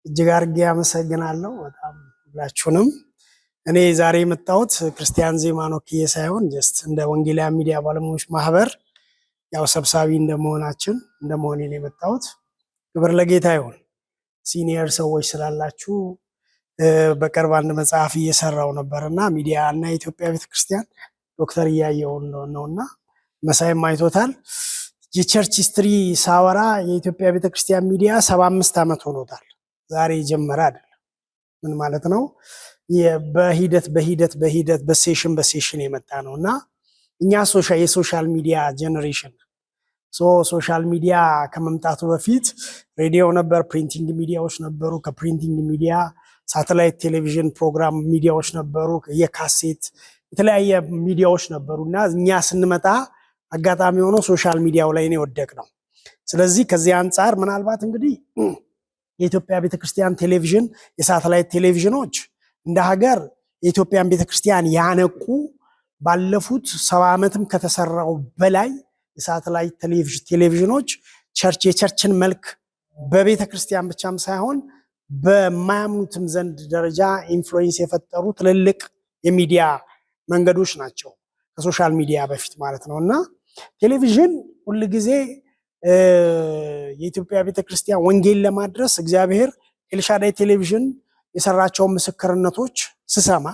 እጅግ አድርጌ አመሰግናለሁ በጣም ሁላችሁንም። እኔ ዛሬ የመጣሁት ክርስቲያን ዜማን ወክዬ ሳይሆን ጀስት እንደ ወንጌላውያን ሚዲያ ባለሙያዎች ማህበር ያው ሰብሳቢ እንደመሆኔ ነው የመጣሁት። ክብር ለጌታ ይሁን። ሲኒየር ሰዎች ስላላችሁ በቅርብ አንድ መጽሐፍ እየሰራው ነበርና ሚዲያ እና የኢትዮጵያ ቤተክርስቲያን ዶክተር እያየው ነውና መሳይም አይቶታል። የቸርች ሂስትሪ ሳወራ የኢትዮጵያ ቤተክርስቲያን ሚዲያ 75 ዓመት ሆኖታል። ዛሬ ጀመረ አይደለም። ምን ማለት ነው? በሂደት በሴሽን የመጣ ነውና እኛ የሶሻል ሚዲያ ጀነሬሽን ሶሻል ሚዲያ ከመምጣቱ በፊት ሬዲዮ ነበር፣ ፕሪንቲንግ ሚዲያዎች ነበሩ። ከፕሪንቲንግ ሚዲያ ሳተላይት ቴሌቪዥን ፕሮግራም ሚዲያዎች ነበሩ፣ የካሴት የተለያየ ሚዲያዎች ነበሩና እኛ ስንመጣ አጋጣሚ ሆኖ ሶሻል ሚዲያው ላይ ነው የወደቅነው። ስለዚህ ከዚህ አንጻር ምናልባት እንግዲህ የኢትዮጵያ ቤተክርስቲያን ቴሌቪዥን የሳተላይት ቴሌቪዥኖች እንደ ሀገር የኢትዮጵያን ቤተክርስቲያን ያነቁ ባለፉት 70 ዓመትም ከተሰራው በላይ የሳተላይት ቴሌቪዥኖች የቸርችን መልክ በቤተክርስቲያን ብቻም ሳይሆን በማያምኑትም ዘንድ ደረጃ ኢንፍሉዌንስ የፈጠሩ ትልልቅ የሚዲያ መንገዶች ናቸው፣ ከሶሻል ሚዲያ በፊት ማለት ነውና ቴሌቪዥን ሁልጊዜ የኢትዮጵያ ቤተክርስቲያን ወንጌል ለማድረስ እግዚአብሔር ኤልሻዳይ ቴሌቪዥን የሰራቸው ምስክርነቶች ስሰማ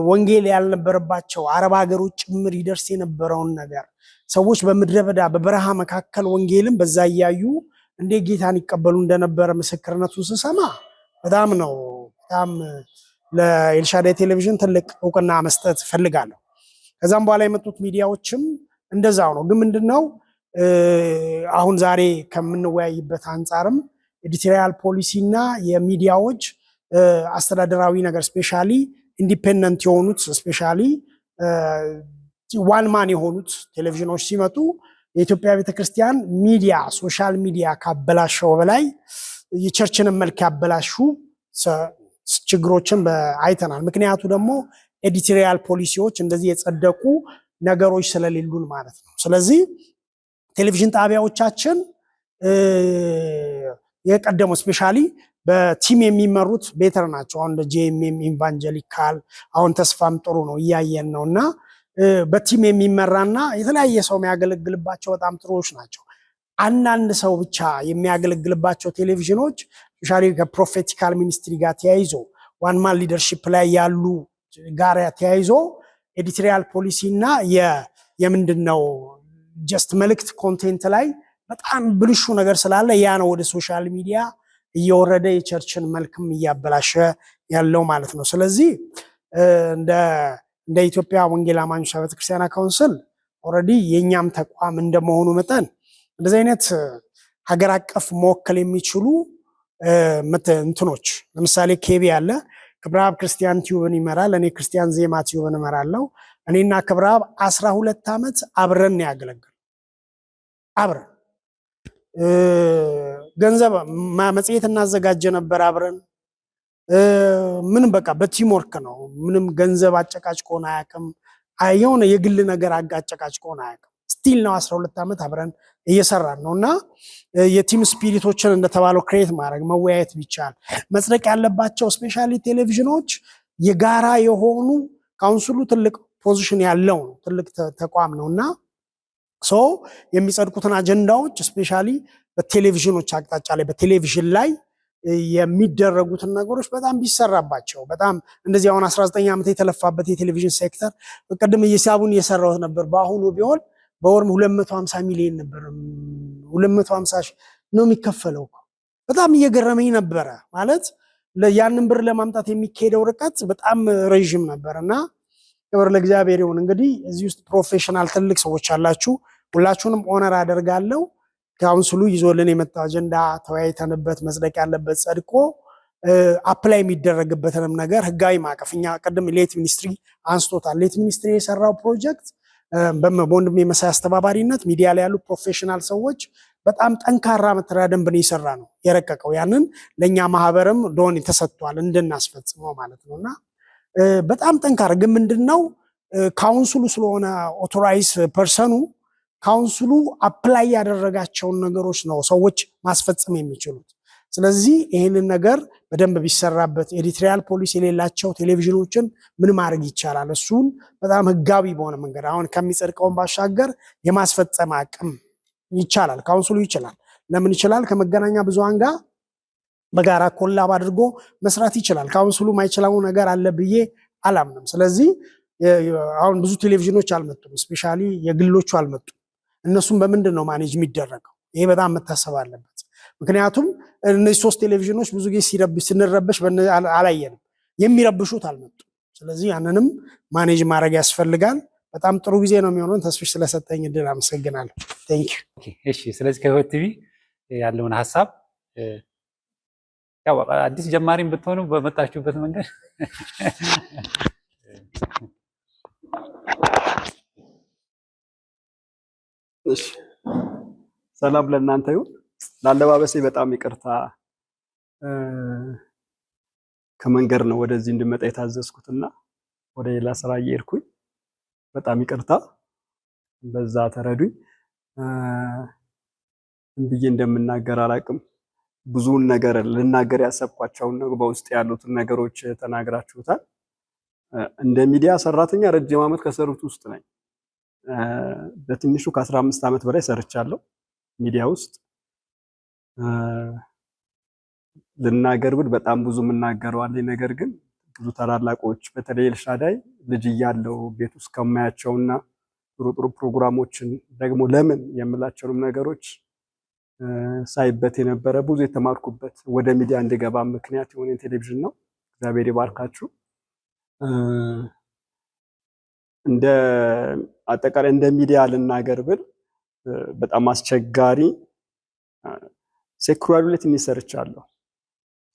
ወንጌል ያልነበረባቸው አረብ ሀገሮች ጭምር ይደርስ የነበረውን ነገር ሰዎች በምድረ በዳ በበረሃ መካከል ወንጌልን በዛ እያዩ እንዴት ጌታን ይቀበሉ እንደነበረ ምስክርነቱን ስሰማ በጣም ለኤልሻዳይ ቴሌቪዥን ትልቅ እውቅና መስጠት ፈልጋለሁ። ከዛም በኋላ የመጡት ሚዲያዎችም እንደዛው ነው። ግን ምንድነው አሁን ዛሬ ከምንወያይበት አንጻርም ኤዲቶሪያል ፖሊሲ እና የሚዲያዎች አስተዳደራዊ ነገር ስፔሻሊ ኢንዲፔንደንት የሆኑት ስፔሻሊ ዋን ማን የሆኑት ቴሌቪዥኖች ሲመጡ የኢትዮጵያ ቤተክርስቲያን ሚዲያ ሶሻል ሚዲያ ካበላሸው በላይ የቸርችንን መልክ ያበላሹ ችግሮችን አይተናል። ምክንያቱ ደግሞ ኤዲቶሪያል ፖሊሲዎች እንደዚህ የጸደቁ ነገሮች ስለሌሉን ማለት ነው። ስለዚህ ቴሌቪዥን ጣቢያዎቻችን የቀደሙ ስፔሻሊ በቲም የሚመሩት ቤተር ናቸው። አሁን እንደ ጄኤምኤም ኢቫንጀሊካል አሁን ተስፋም ጥሩ ነው እያየን ነውና በቲም የሚመራና የተለያየ ሰው የሚያገለግልባቸው በጣም ጥሩዎች ናቸው። አንዳንድ ሰው ብቻ የሚያገለግልባቸው ቴሌቪዥኖች ስፔሻሊ ከፕሮፌቲካል ሚኒስትሪ ጋር ተያይዞ ዋንማን ሊደርሺፕ ላይ ያሉ ጋር ተያይዞ ኤዲቶሪያል ፖሊሲ እና የምንድነው ጀስት መልእክት ኮንቴንት ላይ በጣም ብልሹ ነገር ስላለ ያ ነው ወደ ሶሻል ሚዲያ እየወረደ የቸርችን መልክም እያበላሸ ያለው ማለት ነው። ስለዚህ እንደ ኢትዮጵያ ወንጌል አማኞች ቤተክርስቲያን ካውንስል ኦልሬዲ የኛም ተቋም እንደመሆኑ መጠን እንደዚህ አይነት ሀገር አቀፍ መወከል የሚችሉ እንትኖች ለምሳሌ ኬቢ አለ። ክብረአብ ክርስቲያን ቲዩብን ይመራል። እኔ ክርስቲያን ዜማ ቲዩብን እመራለሁ። እኔና ክብረአብ 12 ዓመት አብረን ያገለግል አብረን ገንዘብ መጽሔት እናዘጋጀ ነበር አብረን ምንም በቃ በቲም ወርክ ነው። ምንም ገንዘብ አጨቃጭቆን አያውቅም። የሆነ የግል ነገር አጨቃጭቆን አያውቅም። ስቲል ነው 12 ዓመት አብረን እየሰራን ነውና የቲም ስፒሪቶችን እንደተባለው ክሬት ማድረግ መወያየት ቢቻል መጽደቅ ያለባቸው ስፔሻሊ ቴሌቪዥኖች የጋራ የሆኑ ካውንስሉ ትልቅ ፖዚሽን ያለው ትልቅ ተቋም ነውና የሚጸድቁትን አጀንዳዎች ስፔሻሊ በቴሌቪዥኖች አቅጣጫ ላይ በቴሌቪዥን ላይ የሚደረጉትን ነገሮች በጣም ቢሰራባቸው በጣም እንደዚህ አሁን 19 ዓመት የተለፋበት የቴሌቪዥን ሴክተር በቀደም እየሳቡን እየሰራው ነበር። በአሁኑ ቢሆን በወርም 250 ሚሊዮን ነበር 250 ነው የሚከፈለው። በጣም እየገረመኝ ነበረ ማለት ያንን ብር ለማምጣት የሚካሄደው ርቀት በጣም ረጅም ነበርና ክብር ለእግዚአብሔር ይሁን። እንግዲህ እዚህ ውስጥ ፕሮፌሽናል ትልቅ ሰዎች አላችሁ። ሁላችሁንም ኦነር አደርጋለሁ። ካውንስሉ ይዞልን የመጣው አጀንዳ ተወያይተንበት መጽደቅ ያለበት ጸድቆ አፕላይ የሚደረግበትንም ነገር ህጋዊ ማዕቀፍ እኛ ቀደም ሌት ሚኒስትሪ አንስቶታል። ሌት ሚኒስትሪ የሰራው ፕሮጀክት በወንድሜ መሳይ አስተባባሪነት ሚዲያ ላይ ያሉ ፕሮፌሽናል ሰዎች በጣም ጠንካራ መተዳደሪያ ደንብ ነው የሰራ ነው የረቀቀው። ያንን ለኛ ማህበርም ዶን ተሰጥቷል እንድናስፈጽመው ማለት ነውና በጣም ጠንካራ ግን ምንድነው ካውንስሉ ስለሆነ ኦቶራይዝ ፐርሰኑ ካውንስሉ አፕላይ ያደረጋቸውን ነገሮች ነው ሰዎች ማስፈጸም የሚችሉት። ስለዚህ ይህንን ነገር በደንብ ቢሰራበት ኤዲቶሪያል ፖሊሲ የሌላቸው ቴሌቪዥኖችን ምን ማድረግ ይቻላል? እሱን በጣም ህጋዊ በሆነ መንገድ አሁን ከሚጸድቀውን ባሻገር የማስፈጸም አቅም ይቻላል። ካውንስሉ ይችላል። ለምን ይችላል? ከመገናኛ ብዙሃን ጋር በጋራ ኮላብ አድርጎ መስራት ይችላል። ካውንስሉ ማይችላው ነገር አለ ብዬ አላምንም። ስለዚህ አሁን ብዙ ቴሌቪዥኖች አልመጡም፣ ስፔሻሊ የግሎቹ አልመጡም። እነሱም በምንድን ነው ማኔጅ የሚደረገው? ይሄ በጣም መታሰብ አለበት። ምክንያቱም እነዚህ 3 ቴሌቪዥኖች ብዙ ጊዜ ስንረበሽ አላየንም፣ የሚረብሹት አልመጡም። ስለዚህ ያንንም ማኔጅ ማድረግ ያስፈልጋል። በጣም ጥሩ ጊዜ ነው የሚሆነው። ተስፍሽ ስለሰጠኝ እድል አመሰግናለሁ። ቴንክ ዩ። እሺ፣ ስለዚህ ከህይወት ቲቪ ያለውን ሀሳብ ያው አዲስ ጀማሪም ብትሆኑ በመጣችሁበት መንገድ እሺ፣ ሰላም ለእናንተ ይሁን። ላለባበሴ በጣም ይቅርታ። ከመንገድ ነው ወደዚህ እንድመጣ የታዘዝኩትና ወደ ሌላ ስራ እየሄድኩኝ በጣም ይቅርታ፣ በዛ ተረዱኝ። ብዬ እንደምናገር አላቅም። ብዙውን ነገር ልናገር ያሰብኳቸውን በውስጥ ያሉትን ነገሮች ተናግራችሁታል። እንደ ሚዲያ ሰራተኛ ረጅም ዓመት ከሰሩት ውስጥ ነኝ። በትንሹ ከ15 ዓመት በላይ ሰርቻለሁ ሚዲያ ውስጥ። ልናገር ብል በጣም ብዙ የምናገረው አለኝ። ነገር ግን ብዙ ታላላቆች በተለይ ኤልሻዳይ ልጅ እያለሁ ቤት ውስጥ ከማያቸውና ጥሩ ጥሩ ፕሮግራሞችን ደግሞ ለምን የምላቸውንም ነገሮች ሳይበት የነበረ ብዙ የተማርኩበት ወደ ሚዲያ እንድገባ ምክንያት የሆነ ቴሌቪዥን ነው። እግዚአብሔር ይባርካችሁ። እንደ አጠቃላይ እንደ ሚዲያ ልናገር ብል በጣም አስቸጋሪ ሴኩራሉ ላይ ትንሽ ሰርቻለሁ።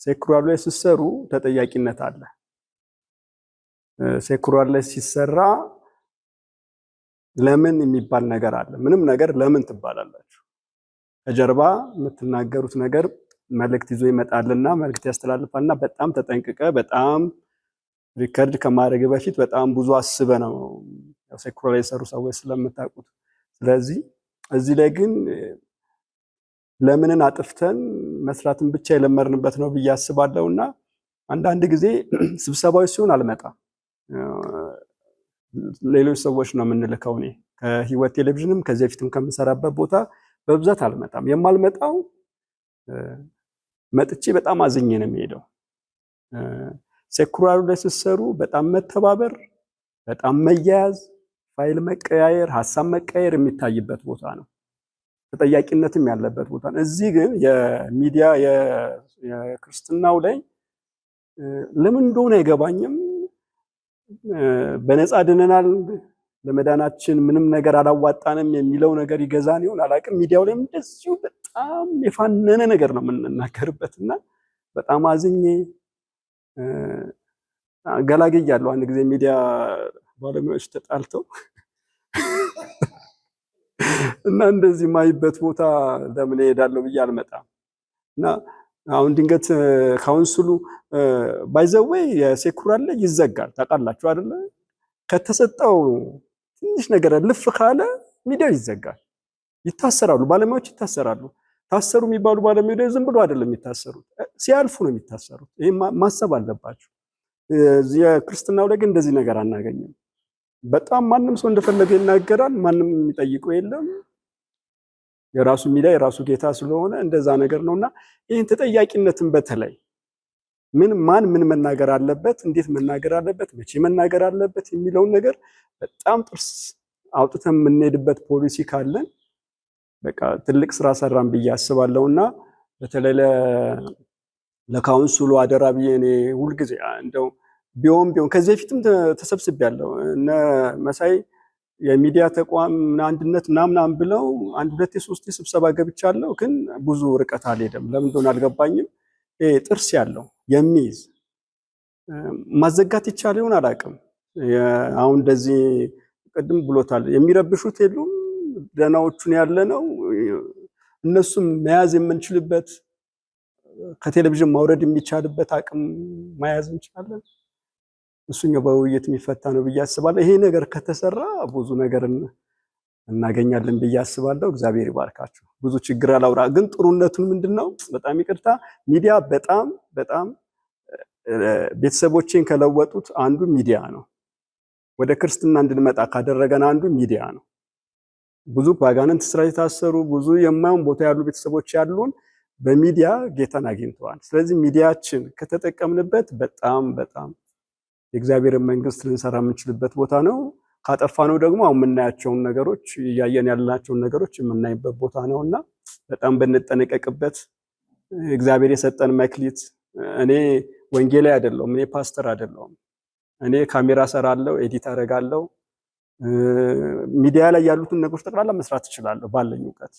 ሴኩራሉ ላይ ሲሰሩ ተጠያቂነት አለ። ሴኩራሉ ላይ ሲሰራ ለምን የሚባል ነገር አለ። ምንም ነገር ለምን ትባላላችሁ። ከጀርባ የምትናገሩት ነገር መልእክት ይዞ ይመጣልና መልእክት ያስተላልፋልና በጣም ተጠንቅቀ በጣም ሪከርድ ከማድረግ በፊት በጣም ብዙ አስበ ነው ሴኩራል ላይ የሰሩ ሰዎች ስለምታውቁት። ስለዚህ እዚህ ላይ ግን ለምንን አጥፍተን መስራትን ብቻ የለመርንበት ነው ብዬ አስባለሁና አንዳንድ ጊዜ ስብሰባዎች ሲሆን አልመጣም። ሌሎች ሰዎች ነው የምንልከው። እኔ ከህይወት ቴሌቪዥንም ከዚህ በፊትም ከምሰራበት ቦታ በብዛት አልመጣም። የማልመጣው መጥቼ በጣም አዝኜ ነው የሚሄደው። ሴኩራሉ ላይ ሲሰሩ በጣም መተባበር፣ በጣም መያያዝ፣ ፋይል መቀያየር፣ ሀሳብ መቀያየር የሚታይበት ቦታ ነው። ተጠያቂነትም ያለበት ቦታ ነው። እዚህ ግን የሚዲያ የክርስትናው ላይ ለምን እንደሆነ አይገባኝም። በነፃ ድነናል፣ ለመዳናችን ምንም ነገር አላዋጣንም የሚለው ነገር ይገዛን ይሆን አላውቅም። ሚዲያው ላይ እንደዚሁ በጣም የፋነነ ነገር ነው የምንናገርበትና በጣም አዝኜ ገላግያለሁ። አንድ ጊዜ ሚዲያ ባለሙያዎች ተጣልተው እና እንደዚህ ማይበት ቦታ ለምን እሄዳለሁ ብዬ አልመጣም። እና አሁን ድንገት ካውንስሉ ባይዘዌይ የሴኩራል ላይ ይዘጋል ታውቃላችሁ አይደለ? ከተሰጠው ትንሽ ነገር ልፍ ካለ ሚዲያው ይዘጋል፣ ይታሰራሉ፣ ባለሙያዎች ይታሰራሉ። ታሰሩ የሚባሉ ባለሙያዎች ዝም ብሎ አይደለም የሚታሰሩት፣ ሲያልፉ ነው የሚታሰሩት። ይሄ ማሰብ አለባችሁ። የክርስትናው ላይ ግን እንደዚህ ነገር አናገኝም። በጣም ማንም ሰው እንደፈለገ ይናገራል፣ ማንም የሚጠይቀው የለም። የራሱ ሚዲያ የራሱ ጌታ ስለሆነ እንደዛ ነገር ነውና ይህን ተጠያቂነትን በተለይ ማን ምን መናገር አለበት፣ እንዴት መናገር አለበት፣ መቼ መናገር አለበት የሚለውን ነገር በጣም ጥርስ አውጥተን የምንሄድበት ፖሊሲ ካለን በቃ ትልቅ ስራ ሰራን ብዬ አስባለሁና በተለይ ለካውንስሉ አደራ ብዬ እኔ ሁልጊዜ እንደው ቢሆን ከዚህ በፊትም ተሰብስቤያለሁ። እነ መሳይ የሚዲያ ተቋም አንድነት ምናምን ብለው 1-2-3 ስብሰባ ገብቻለሁ፣ ግን ብዙ ርቀት አልሄደም። ለምን እንደሆነ አልገባኝም። ጥርስ ያለው የሚይዝ ማዘጋት ይቻል ይሆን አላውቅም። አሁን እንደዚህ ቅድም ብሎታል፣ የሚረብሹት የሉም፣ ደናዎቹን ያለ ነው። እነሱም መያዝ የምንችልበት ከቴሌቪዥን ማውረድ የሚቻልበት አቅም መያዝ እንችላለን። እሱኛው በውይይት የሚፈታ ነው ብዬ አስባለሁ። ይሄ ነገር ከተሰራ ብዙ ነገር እናገኛለን ብዬ አስባለሁ። እግዚአብሔር ይባርካችሁ። ብዙ ችግር አላውራ፣ ግን ጥሩነቱን ምንድነው? በጣም ይቅርታ ሚዲያ በጣም በጣም ቤተሰቦቼን ከለወጡት አንዱ ሚዲያ ነው። ወደ ክርስትና እንድንመጣ ካደረገን አንዱ ሚዲያ ነው። ብዙ ባጋነንት ስራ የታሰሩ ብዙ የማይሆን ቦታ ያሉ ቤተሰቦች ያሉን በሚዲያ ጌታን አግኝተዋል። ስለዚህ ሚዲያችን ከተጠቀምንበት በጣም በጣም የእግዚአብሔርን መንግስት ልንሰራ የምንችልበት ቦታ ነው። ካጠፋነው ደግሞ አሁን የምናያቸውን ነገሮች እያየን ያላቸውን ነገሮች የምናይበት ቦታ ነውና በጣም ብንጠነቀቅበት። እግዚአብሔር የሰጠን መክሊት እኔ ወንጌላዊ አይደለሁም፣ እኔ ፓስተር አይደለሁም። እኔ ካሜራ ሰራለሁ፣ ኤዲት አደርጋለሁ፣ ሚዲያ ላይ ያሉትን ነገሮች ጠቅላላ መስራት እችላለሁ ባለኝ እውቀት።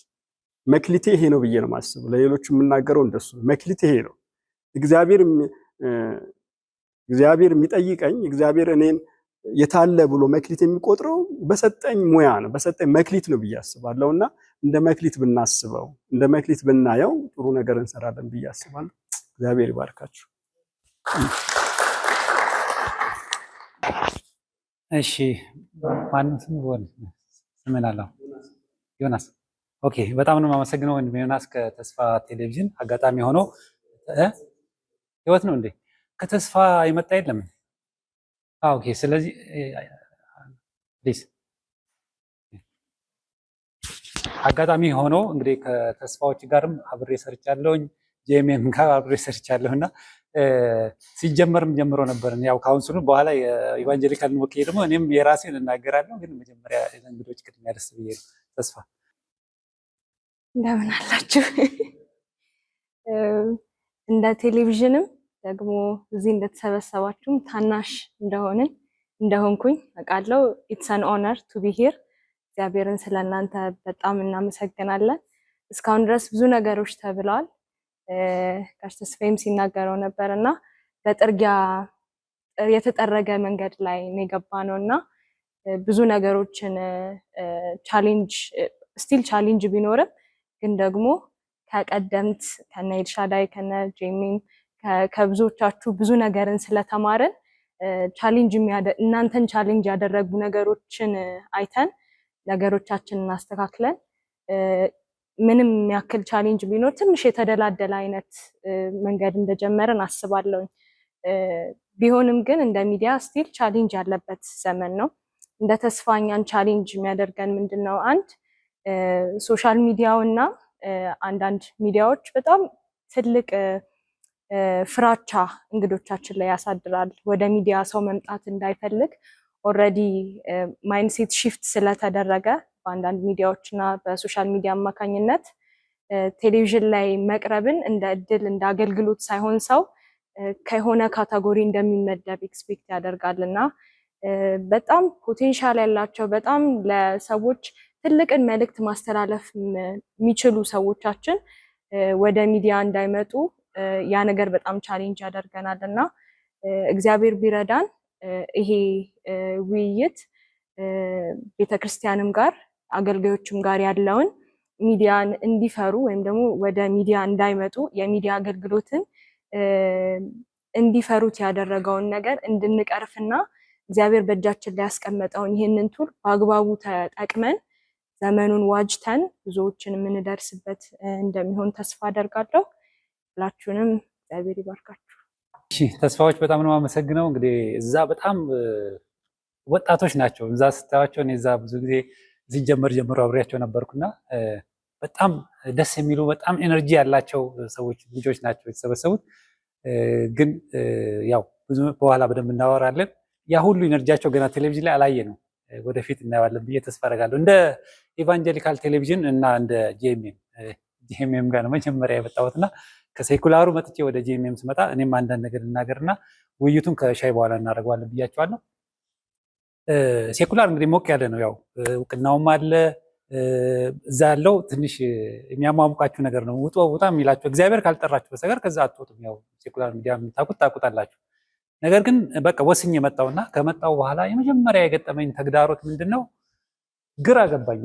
መክሊቴ ይሄ ነው ብዬ ነው የማስበው። ለሌሎች የምናገረው እንደሱ መክሊቴ ይሄ ነው። እግዚአብሔር የሚጠይቀኝ እግዚአብሔር እኔን የታለ ብሎ መክሊት የሚቆጥረው በሰጠኝ ሙያ ነው፣ በሰጠኝ መክሊት ነው ብዬ አስባለሁና እንደ መክሊት ብናስበው እንደ መክሊት ብናየው ጥሩ ነገር እንሰራለን ብዬ አስባለሁ። እግዚአብሔር ይባርካችሁ። እሺ ማንም ስም ሆነ ስምን አለው ዮናስ። ኦኬ በጣም ነው የማመሰግነው ወንድሜ ዮናስ ከተስፋ ቴሌቪዥን። አጋጣሚ ሆኖ ህይወት ነው እንዴ ከተስፋ የመጣ የለም? ኦኬ ስለዚህ ፕሊዝ አጋጣሚ ሆኖ እንግዲህ ከተስፋዎች ጋርም አብሬ ሰርቻለሁኝ፣ ጄኤምኤም ጋር አብሬ ሰርቻለሁና ሲጀመርም ጀምሮ ነበር። ያው ካውንስሉ በኋላ የኢቫንጀሊካልን ወክዬ ደግሞ እኔም የራሴን እናገራለሁ። ግን መጀመሪያ እንግዶች ቅድሚያ ደስ ብዬ ተስፋ እንደምን አላችሁ? እንደ ቴሌቪዥንም ደግሞ እዚህ እንደተሰበሰባችሁም ታናሽ እንደሆንኩኝ አውቃለሁ። ኢትስ አን ኦነር ቱ ቢ ሂር። እግዚአብሔርን ስለእናንተ በጣም እናመሰግናለን። እስካሁን ድረስ ብዙ ነገሮች ተብለዋል። ጋሽ ተስፋዬም ሲናገረው ነበር እና በጥርጊያ የተጠረገ መንገድ ላይ ነው የገባነው እና ብዙ ነገሮችን ቻሌንጅ ቢኖርም ግን ደግሞ ከቀደምት ከነ ኤልሻዳይ ከነ ጄሚም ከብዙዎቻችሁ ብዙ ነገርን ስለተማርን እናንተን ቻሌንጅ ያደረጉ ነገሮችን አይተን ነገሮቻችንን አስተካክለን ምንም ያክል ቻሌንጅ ቢኖር ትንሽ የተደላደለ አይነት መንገድ እንደጀመርን አስባለሁ። ቢሆንም ግን እንደ ሚዲያ ስቲል ቻሌንጅ ያለበት ዘመን ነው። እንደ ተስፋኛን ቻሌንጅ የሚያደርገን ምንድነው? አንድ ሶሻል ሚዲያው እና አንዳንድ ሚዲያዎች በጣም ትልቅ ፍራቻ እንግዶቻችን ላይ ያሳድራል። ወደ ሚዲያ ሰው መምጣት እንዳይፈልግ ኦልሬዲ ማይንድሴት ሺፍት ስለተደረገ በአንዳንድ ሚዲያዎች እና በሶሻል ሚዲያ አማካኝነት ቴሌቪዥን ላይ መቅረብን እንደ እድል እንደ አገልግሎት ሳይሆን ሰው ከሆነ ካታጎሪ እንደሚመደብ ኤክስፔክት ያደርጋል እና በጣም ፖቴንሻል ያላቸው በጣም ለሰዎች ትልቅን መልእክት ማስተላለፍ የሚችሉ ሰዎቻችን ወደ ሚዲያ እንዳይመጡ ያ ነገር በጣም ቻሌንጅ ያደርገናል እና እግዚአብሔር ቢረዳን ይሄ ውይይት ቤተክርስቲያንም ጋር አገልጋዮችም ጋር ያለውን ሚዲያን እንዲፈሩ ወይም ደግሞ ወደ ሚዲያ እንዳይመጡ የሚዲያ አገልግሎትን እንዲፈሩት ያደረገውን ነገር እንድንቀርፍና እግዚአብሔር በእጃችን ላይ ያስቀመጠውን ይህንን ቱል በአግባቡ ተጠቅመን ዘመኑን ዋጅተን ብዙዎችን የምንደርስበት እንደሚሆን ተስፋ አደርጋለሁ። ሁላችሁንም እግዚአብሔር ይባርካችሁ። እሺ ተስፋዎች በጣም ነው የማመሰግነው። እንግዲህ እዛ በጣም ወጣቶች ናቸው። እዛ ስታያቸው እኔ እዛ ብዙ ጊዜ ሲጀመር ጀምሮ አብሬያቸው ነበርኩና በጣም ደስ የሚሉ በጣም ኤነርጂ ያላቸው ሰዎች ልጆች ናቸው የተሰበሰቡት። ግን ያው ብዙ በኋላ በደንብ እናወራለን። ያ ሁሉ ኤነርጂያቸው ገና ቴሌቪዥን ላይ አላየ ነው። ወደፊት እናየዋለን ብዬ ተስፋ አደርጋለሁ። እንደ ኢቫንጀሊካል ቴሌቪዥን እና እንደ ጄኤምኤም ጋር ነው መጀመሪያ የመጣሁትና ከሴኩላሩ መጥቼ ወደ ጄኤምኤም ስመጣ እኔም አንዳንድ ነገር ልናገርና ውይይቱን ከሻይ በኋላ እናደርገዋለን ብያቸዋለሁ። ሴኩላር እንግዲህ ሞቅ ያለ ነው። ያው እውቅናውም አለ እዛ ያለው ትንሽ የሚያሟሙቃችሁ ነገር ነው። ውጣ የሚላችሁ እግዚአብሔር ካልጠራችሁ በስተቀር ከዛ አትወጡም። ያው ሴኩላር ሚዲያ የምታውቁት ታውቁታላችሁ። ነገር ግን በቃ ወስኜ የመጣውና ከመጣው በኋላ የመጀመሪያ የገጠመኝ ተግዳሮት ምንድነው? ግራ ገባኝ።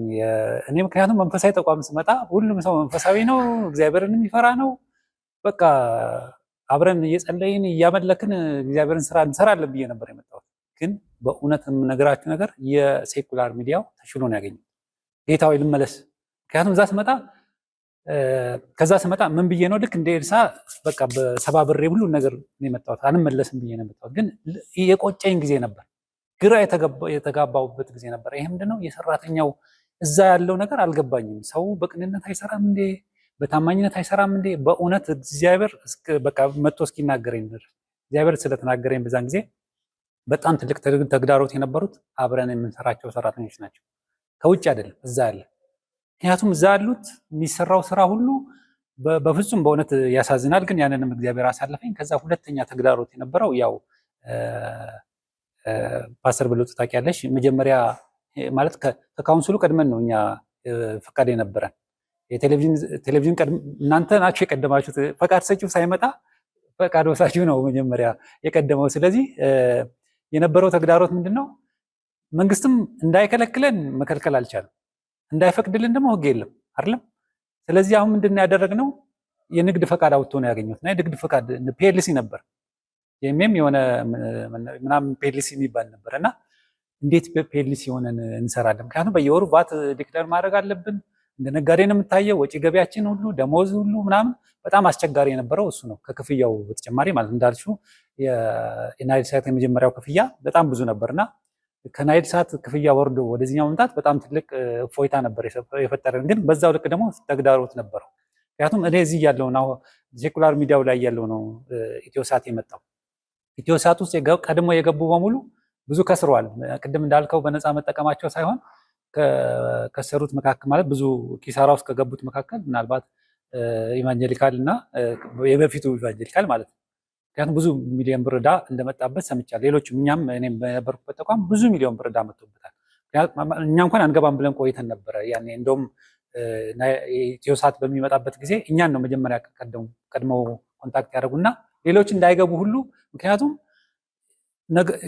እኔ ምክንያቱም መንፈሳዊ ተቋም ስመጣ ሁሉም ሰው መንፈሳዊ ነው፣ እግዚአብሔርን የሚፈራ ነው። በቃ አብረን እየጸለይን እያመለክን እግዚአብሔርን ስራ እንሰራለን ብዬ ነበር የመጣሁት። ግን በእውነት የምነግራችሁ ነገር የሴኩላር ሚዲያው ተሽሎ ነው ያገኘው። ጌታዊ ልመለስ። ምክንያቱም እዛ ስመጣ ከዛ ስመጣ ምን ብዬ ነው ልክ እንደ ኤልሳ በቃ በሰባ ብሬ ሁሉ ነገር ነው የመጣሁት። አንመለስም ብዬ ነው የመጣሁት። ግን የቆጨኝ ጊዜ ነበር፣ ግራ የተጋባሁበት ጊዜ ነበር። ይሄ ምንድነው የሰራተኛው እዛ ያለው ነገር አልገባኝም። ሰው በቅንነት አይሰራም እንዴ? በታማኝነት አይሰራም እንዴ? በእውነት እግዚአብሔር በቃ መጥቶ እስኪናገረኝ ድረስ እግዚአብሔር ስለተናገረኝ በዛን ጊዜ በጣም ትልቅ ተግዳሮት የነበሩት አብረን የምንሰራቸው ሰራተኞች ናቸው፣ ከውጭ አይደለም፣ እዛ ያለ። ምክንያቱም እዛ ያሉት የሚሰራው ስራ ሁሉ በፍጹም በእውነት ያሳዝናል። ግን ያንንም እግዚአብሔር አሳለፈኝ። ከዛ ሁለተኛ ተግዳሮት የነበረው ያው ፓስተር ብሎ ታውቂያለሽ፣ መጀመሪያ ማለት ከካውንስሉ ቀድመን ነው እኛ ፈቃድ የነበረን። የቴሌቪዥን እናንተ ናችሁ የቀደማችሁት። ፈቃድ ሰጪው ሳይመጣ ፈቃድ ወሳችሁ ነው መጀመሪያ የቀደመው። ስለዚህ የነበረው ተግዳሮት ምንድነው? መንግስትም እንዳይከለክለን መከልከል አልቻለም፣ እንዳይፈቅድልን ደግሞ ህግ የለም አይደለም። ስለዚህ አሁን ምንድነው ያደረግነው? የንግድ ፈቃድ አውጥቶ ነው ያገኙት። እና የንግድ ፈቃድ ፒኤልሲ ነበር የሜም የሆነ ምናምን ፒኤልሲ የሚባል ነበር። እና እንዴት ፒኤልሲ ሆነን እንሰራለን? ምክንያቱም በየወሩ ቫት ዲክለር ማድረግ አለብን። እንደ ነጋዴ ነው የምታየው። ወጪ ገቢያችን ሁሉ ደሞዝ ሁሉ ምናምን በጣም አስቸጋሪ የነበረው እሱ ነው። ከክፍያው በተጨማሪ ማለት እንዳልሽው የናይል ሳት የመጀመሪያው ክፍያ በጣም ብዙ ነበርና ከናይል ሳት ክፍያ ወርዶ ወደዚህኛው መምጣት በጣም ትልቅ እፎይታ ነበር የፈጠረን። ግን በዛው ልክ ደግሞ ተግዳሮት ነበረው። ምክንያቱም እኔ እዚህ ያለው ነው ሴኩላር ሚዲያው ላይ ያለው ነው ኢትዮሳት የመጣው። ኢትዮሳት ውስጥ ቀድሞ የገቡ በሙሉ ብዙ ከስረዋል። ቅድም እንዳልከው በነፃ መጠቀማቸው ሳይሆን ከሰሩት መካከል ማለት ብዙ ኪሳራ ውስጥ ከገቡት መካከል ምናልባት ኢቫንጀሊካል እና የበፊቱ ኢቫንጀሊካል ማለት ነው። ምክንያቱም ብዙ ሚሊዮን ብር ዕዳ እንደመጣበት ሰምቻለሁ። ሌሎችም እኛም እኔም በነበርኩበት ተቋም ብዙ ሚሊዮን ብር ዕዳ መጥቶበታል። እኛ እንኳን አንገባም ብለን ቆይተን ነበረ። ያኔ እንደውም ኢትዮሳት በሚመጣበት ጊዜ እኛን ነው መጀመሪያ ቀድመው ኮንታክት ያደርጉና ሌሎች እንዳይገቡ ሁሉ። ምክንያቱም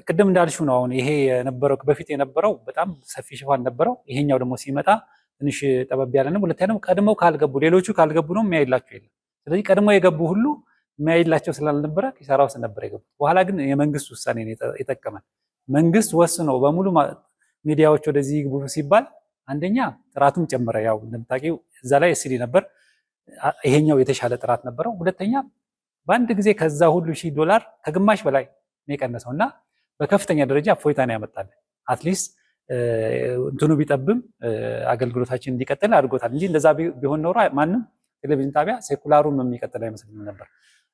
ቅድም እንዳልሽው ነው። አሁን ይሄ የነበረው በፊት የነበረው በጣም ሰፊ ሽፋን ነበረው። ይሄኛው ደግሞ ሲመጣ ትንሽ ጠበብ ያለ ነው። ሁለተኛ ደግሞ ቀድመው ካልገቡ ሌሎቹ ካልገቡ ነው የሚያይላቸው የለም። ስለዚህ ቀድመው የገቡ ሁሉ የሚያይላቸው ስላልነበረ ኪሳራ ውስጥ ነበር የገቡት። በኋላ ግን የመንግስት ውሳኔ የጠቀመን መንግስት ወስኖ በሙሉ ሚዲያዎች ወደዚህ ይግቡ ሲባል አንደኛ ጥራቱም ጨመረ። ያው እንደምታውቂው እዛ ላይ ኤስዲ ነበር፣ ይሄኛው የተሻለ ጥራት ነበረው። ሁለተኛ በአንድ ጊዜ ከዛ ሁሉ $1000 ከግማሽ በላይ ነው የቀነሰው እና በከፍተኛ ደረጃ እፎይታ ነው ያመጣልን። አትሊስት እንትኑ ቢጠብም አገልግሎታችን እንዲቀጥል አድርጎታል እንጂ እንደዛ ቢሆን ኖሮ ማንም ቴሌቪዥን ጣቢያ ሴኩላሩም የሚቀጥል አይመስልም ነበር።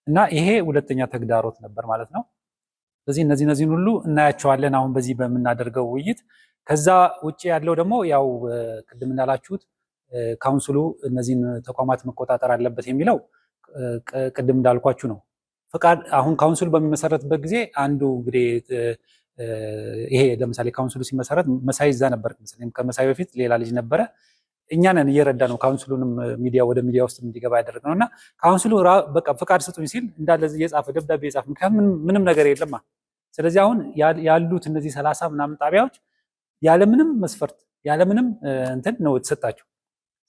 እና ይሄ ሁለተኛ ተግዳሮት ነበር ማለት ነው። ስለዚህ እነዚህን ሁሉ እናያቸዋለን አሁን በዚህ በምናደርገው ውይይት። ከዛ ውጭ ያለው ደግሞ ያው ቅድም እንዳላችሁት ካውንስሉ እነዚህን ተቋማት መቆጣጠር አለበት የሚለው ቅድም እንዳልኳችሁ ነው። ፈቃድ አሁን ካውንስሉ በሚመሰረትበት ጊዜ አንዱ እንግዲህ ይሄ ለምሳሌ ካውንስሉ ሲመሰረት መሳይ እዛ ነበር። ከመሳይ በፊት ሌላ ልጅ ነበረ። እኛ ነን እየረዳ ነው ካውንስሉንም ወደ ሚዲያ ውስጥ እንዲገባ ያደረግነው እና ካውንስሉ በቃ ፈቃድ ስጡኝ ሲል እንዳለ የጻፈ ደብዳቤ የጻፈ ምክንያቱም ምንም ነገር የለማ። ስለዚህ አሁን ያሉት እነዚህ 30 ምናምን ጣቢያዎች ያለምንም መስፈርት ያለምንም እንትን ነው የተሰጣቸው።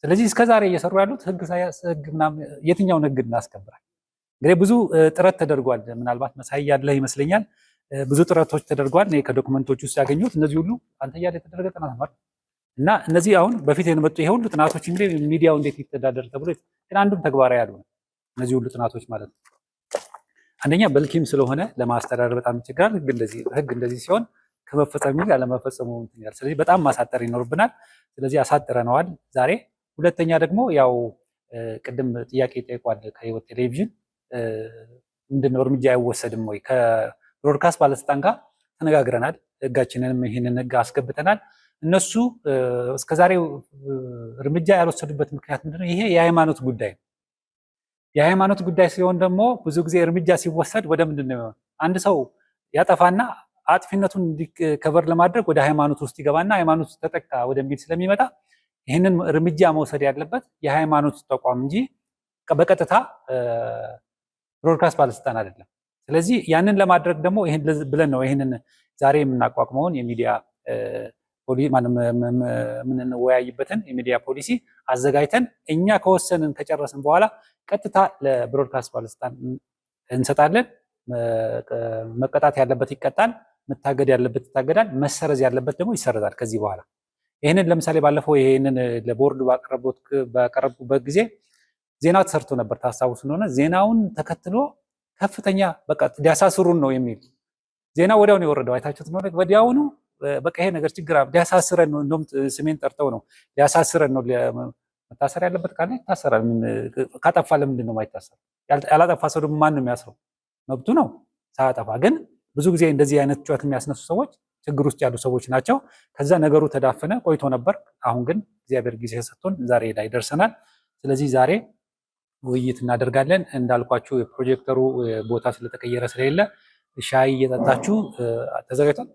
ስለዚህ እስከዛሬ እየሰሩ ያሉት ህግ ምናምን የትኛውን ህግ እናስከብራል? እንግዲህ ብዙ ጥረት ተደርጓል። ምናልባት መሳይ ያለህ ይመስለኛል። ብዙ ጥረቶች ተደርጓል። እኔ ከዶክመንቶች ውስጥ ያገኘሁት እነዚህ ሁሉ አንተ እያለ የተደረገ ጥናት ማለት እና እነዚህ አሁን በፊት የመጡ ይሄ ሁሉ ጥናቶች እንግዲህ ሚዲያው እንዴት ይተዳደር ተብሎ ግን አንዱም ተግባራዊ ያሉ እነዚህ ሁሉ ጥናቶች ማለት ነው። አንደኛ በልኪም ስለሆነ ለማስተዳደር በጣም ይቸግራል። ህግ እንደዚህ ሲሆን ከመፈጸሙ ይልቅ ያለመፈጸሙ እንትን ያል። ስለዚህ በጣም ማሳጠር ይኖርብናል። ስለዚህ አሳጥረነዋል ዛሬ። ሁለተኛ ደግሞ ያው ቅድም ጥያቄ ጠይቋል ከህይወት ቴሌቪዥን ምንድነው እርምጃ አይወሰድም ወይ? ከብሮድካስት ባለስልጣን ጋር ተነጋግረናል። ህጋችንንም ይህንን ህግ አስገብተናል። እነሱ እስከዛሬው እርምጃ ያልወሰዱበት ምክንያት ምንድነው? ይሄ የሃይማኖት ጉዳይ ነው። የሃይማኖት ጉዳይ ሲሆን ደግሞ ብዙ ጊዜ እርምጃ ሲወሰድ ወደ ምንድነው የሚሆነው? አንድ ሰው ያጠፋና አጥፊነቱን ከቨር ለማድረግ ወደ ሃይማኖት ውስጥ ይገባና ሃይማኖት ተጠቃ ወደሚል ስለሚመጣ ይህንን እርምጃ መውሰድ ያለበት የሃይማኖት ተቋም እንጂ በቀጥታ ብሮድካስት ባለስልጣን አይደለም። ስለዚህ ያንን ለማድረግ ደግሞ ይህን ብለን ነው ይህንን ዛሬ የምናቋቁመውን የሚዲያ የምንወያይበትን የሚዲያ ፖሊሲ አዘጋጅተን እኛ ከወሰንን ከጨረስን በኋላ ቀጥታ ለብሮድካስት ባለስልጣን እንሰጣለን። መቀጣት ያለበት ይቀጣል፣ መታገድ ያለበት ይታገዳል፣ መሰረዝ ያለበት ደግሞ ይሰረዛል ከዚህ በኋላ። ይህንን ለምሳሌ ባለፈው ይህንን ለቦርዱ ባቀረብኩበት ጊዜ ዜና ተሰርቶ ነበር። ታስታውሱ እንደሆነ ዜናውን ተከትሎ ከፍተኛ በቃ ሊያሳስሩን ነው የሚል ዜና ወዲያውኑ የወረደው አይታችሁት ነው። ወዲያውኑ በቃ ይሄ ነገር ችግር ሊያሳስረን ነው፣ እንደውም ስሜን ጠርተው ነው ሊያሳስረን ነው። መታሰር ያለበት ካለ ይታሰራል። ካጠፋ ለምንድን ነው የማይታሰር? ያላጠፋ ሰው ደግሞ ማን ነው የሚያስረው? መብቱ ነው ሳያጠፋ። ግን ብዙ ጊዜ እንደዚህ አይነት ጩኸት የሚያስነሱ ሰዎች ችግር ውስጥ ያሉ ሰዎች ናቸው። ከዛ ነገሩ ተዳፈነ ቆይቶ ነበር። አሁን ግን እግዚአብሔር ጊዜ ሰጥቶን ዛሬ ላይ ደርሰናል። ስለዚህ ዛሬ ውይይት እናደርጋለን። እንዳልኳችሁ የፕሮጀክተሩ ቦታ ስለተቀየረ ስለሌለ ሻይ እየጠጣችሁ ተዘጋጅቷል።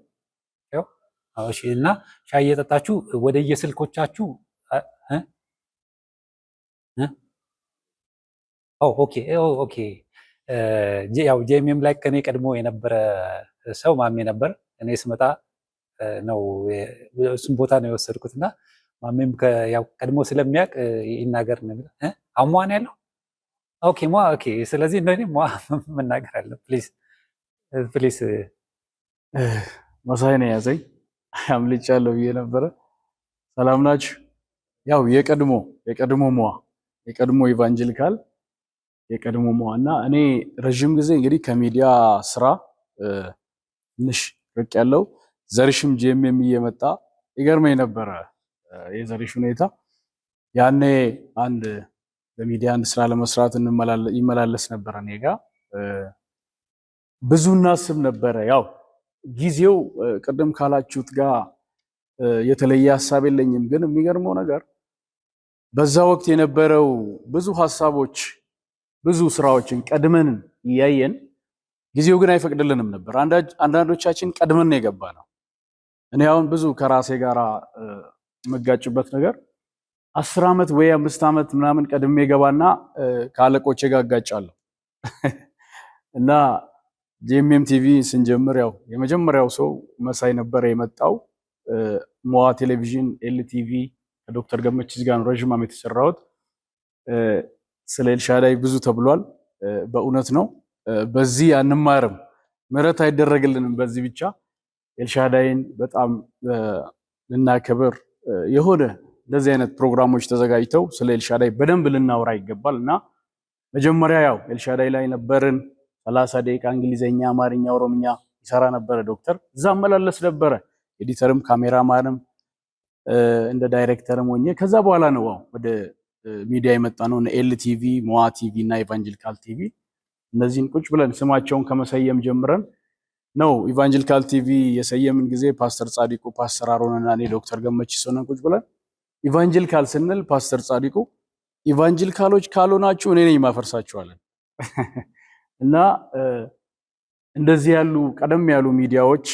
እሺ፣ እና ሻይ እየጠጣችሁ ወደ የስልኮቻችሁ ኦኬ። ያው ጄኤምኤም ላይ ከኔ ቀድሞ የነበረ ሰው ማሜ ነበር። እኔ ስመጣ ነው እሱም ቦታ ነው የወሰድኩት እና ማሜም ያው ቀድሞ ስለሚያውቅ ይናገር ነው አሟን ያለው ኦኬ። ስለዚህ እንደኔ መናገር አለ። ፕሊዝ መሳይ ነው ያዘኝ አምልጫለሁ ብዬ ነበረ። ሰላም ናችሁ? ያው የቀድሞ ኢቫንጀሊካል የቀድሞ ሟ እና እኔ ረጅም ጊዜ እንግዲህ ከሚዲያ ስራ ትንሽ ርቅ ያለው ዘርሽም ጄኤምኤም እየመጣ ይገርመኝ ነበረ የዘርሽ ሁኔታ። ያኔ በሚዲያ አንድ ስራ ለመስራት ይመላለስ ነበረ እኔ ጋ ብዙ እናስብ ነበረ። ያው ጊዜው ቅድም ካላችሁት ጋር የተለየ ሀሳብ የለኝም። ግን የሚገርመው ነገር በዛ ወቅት የነበረው ብዙ ሀሳቦች ብዙ ስራዎችን ቀድመን እያየን ጊዜው ግን አይፈቅድልንም ነበር። አንዳንዶቻችን ቀድመን ነው የገባ ነው። እኔ አሁን ብዙ ከራሴ ጋር የምጋጭበት ነገር 10 ዓመት ወይ 5 ዓመት ምናምን ቀድሜ ገባና ከአለቆቼ ጋር እጋጫለሁ እና ጄኤምኤም ቲቪ ስንጀምር ያው የመጀመሪያው ሰው መሳይ ነበረ የመጣው። ሞዋ ቴሌቪዥን ኤልቲቪ ከዶክተር ገመቺስ ጋር ነው ረጅም ዓመት የተሰራሁት። ስለ ኤልሻዳይ ብዙ ተብሏል። በእውነት ነው። በዚህ አንማርም፣ ምህረት አይደረግልንም። በዚህ ብቻ ኤልሻዳይን በጣም ልናከብር የሆነ እንደዚህ አይነት ፕሮግራሞች ተዘጋጅተው ስለ ኤልሻዳይ በደንብ ልናወራ ይገባል እና መጀመሪያ ያው ኤልሻዳይ ላይ ነበርን። 30 ደቂቃ እንግሊዘኛ፣ አማርኛ፣ ኦሮምኛ ይሰራ ነበረ ዶክተር። እዛ መላለስ ነበረ ኤዲተርም ካሜራማንም እንደ ዳይሬክተርም ሆኜ ከዛ በኋላ ነው ወደ ሚዲያ የመጣ ነው። ኤልቲቪ፣ ሞዋ ቲቪ እና ኢቫንጀሊካል ቲቪ እነዚህን ቁጭ ብለን ስማቸውን ከመሰየም ጀምረን ነው። ኢቫንጀሊካል ቲቪ የሰየምን ጊዜ ፓስተር ጻዲቁ፣ ፓስተር አሮንና እኔ ዶክተር ገመቺስ ሆነን ቁጭ ብለን ኢቫንጀሊካል ስንል ፓስተር ጻዲቁ ኢቫንጀሊካሎች ካልሆናችሁ እኔ ነኝ ማፈርሳችኋለን እና እንደዚህ ያሉ ቀደም ያሉ ሚዲያዎች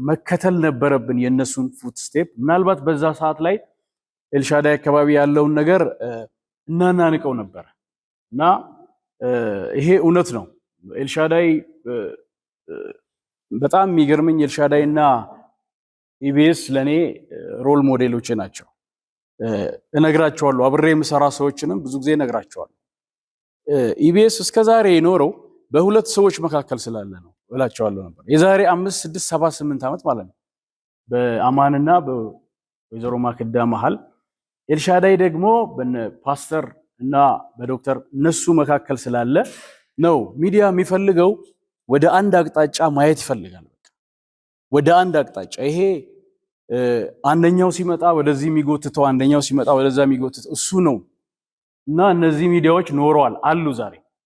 መከተል ነበረብን የነሱን ፉት ስቴፕ። ምናልባት በዛ ሰዓት ላይ ኤልሻዳይ አካባቢ ያለውን ነገር እናናንቀው ነበር እና ይሄ እውነት ነው። ኤልሻዳይ በጣም የሚገርመኝ ኤልሻዳይ እና ኢቢኤስ ለኔ ሮል ሞዴሎቼ ናቸው። እነግራቸዋለሁ። አብሬ የምሰራ ሰዎችንም ብዙ ጊዜ እነግራቸዋለሁ። ኢቢኤስ እስከዛሬ የኖረው በሁለት ሰዎች መካከል ስላለ ነው እላቸዋለሁ ነበር። የዛሬ 5 6 7 8 ዓመት ማለት ነው በአማንና በወይዘሮ ማክዳ መሃል። ኤልሻዳይ ደግሞ በፓስተር እና በዶክተር እነሱ መካከል ስላለ ነው። ሚዲያ የሚፈልገው ወደ አንድ አቅጣጫ ማየት ይፈልጋል። በቃ ወደ አንድ አቅጣጫ። ይሄ አንደኛው ሲመጣ ወደዚህ የሚጎትተው፣ አንደኛው ሲመጣ ወደዛ የሚጎትተው እሱ ነው እና እነዚህ ሚዲያዎች ኖረዋል አሉ።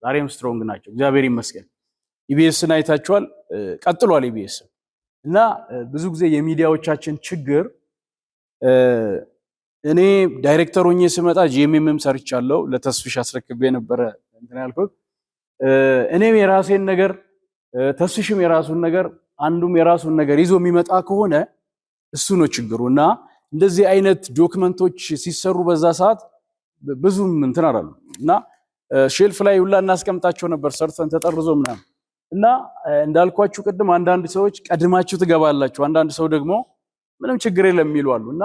ዛሬም ስትሮንግ ናቸው፣ እግዚአብሔር ይመስገን። ኢቢኤስን አይታችኋል፣ ቀጥሏል ኢቢኤስ እና ብዙ ጊዜ የሚዲያዎቻችን ችግር እኔ ዳይሬክተር ሆኜ ስመጣ ጄኤምኤምም ሰርቻለሁ። ለተስፍሽ አስረክቤ ነበረ እንትን ያልኩት። እኔም የራሴን ነገር ተስፍሽም የራሱን ነገር አንዱም የራሱን ነገር ይዞ የሚመጣ ከሆነ እሱ ነው ችግሩ እና እንደዚህ አይነት ዶክመንቶች ሲሰሩ በዛ ሰዓት ብዙም እንትን አላሉ እና ሼልፍ ላይ ሁላ እናስቀምጣቸው ነበር ሰርተን ተጠርዞ ምናምን እና እንዳልኳችሁ ቅድም አንዳንድ ሰዎች ቀድማችሁ ትገባላችሁ፣ አንዳንድ ሰው ደግሞ ምንም ችግር የለም የሚሉ አሉ እና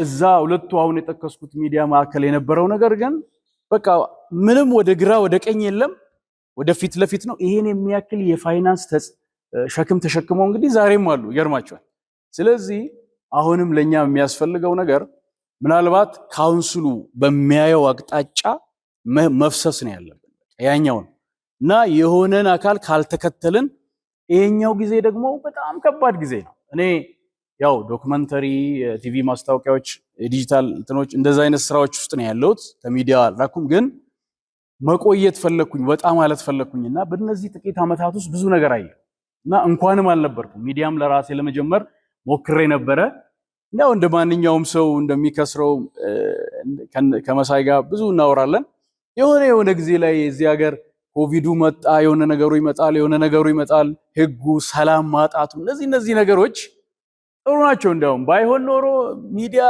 እዛ ሁለቱ አሁን የጠቀስኩት ሚዲያ ማዕከል የነበረው ነገር ግን በቃ ምንም ወደ ግራ ወደ ቀኝ የለም፣ ወደ ፊት ለፊት ነው። ይሄን የሚያክል የፋይናንስ ሸክም ተሸክመው እንግዲህ ዛሬም አሉ፣ ይገርማቸዋል። ስለዚህ አሁንም ለኛ የሚያስፈልገው ነገር ምናልባት ካውንስሉ በሚያየው አቅጣጫ መፍሰስ ነው ያለብን ያኛውን እና የሆነን አካል ካልተከተልን ይሄኛው ጊዜ ደግሞ በጣም ከባድ ጊዜ ነው። እኔ ያው ዶክመንተሪ፣ ቲቪ ማስታወቂያዎች፣ ዲጂታል እንትኖች እንደዛ አይነት ስራዎች ውስጥ ነው ያለሁት። ከሚዲያ አልራኩም፣ ግን መቆየት ፈለኩኝ፣ ወጣ ማለት ፈለኩኝና በእነዚህ ጥቂት ዓመታት ውስጥ ብዙ ነገር አየሁ እና እንኳንም አልነበርኩም። ሚዲያም ለራሴ ለመጀመር ሞክሬ ነበረ። ያው እንደ ማንኛውም ሰው እንደሚከስረው ከመሳይ ጋር ብዙ እናወራለን። የሆነ ጊዜ ላይ እዚህ ሀገር ኮቪዱ መጣ፣ የሆነ ነገሩ ይመጣል፣ ህጉ፣ ሰላም ማጣቱ፣ እነዚህ ነገሮች ጥሩ ናቸው። እንዲያውም ባይሆን ኖሮ ሚዲያ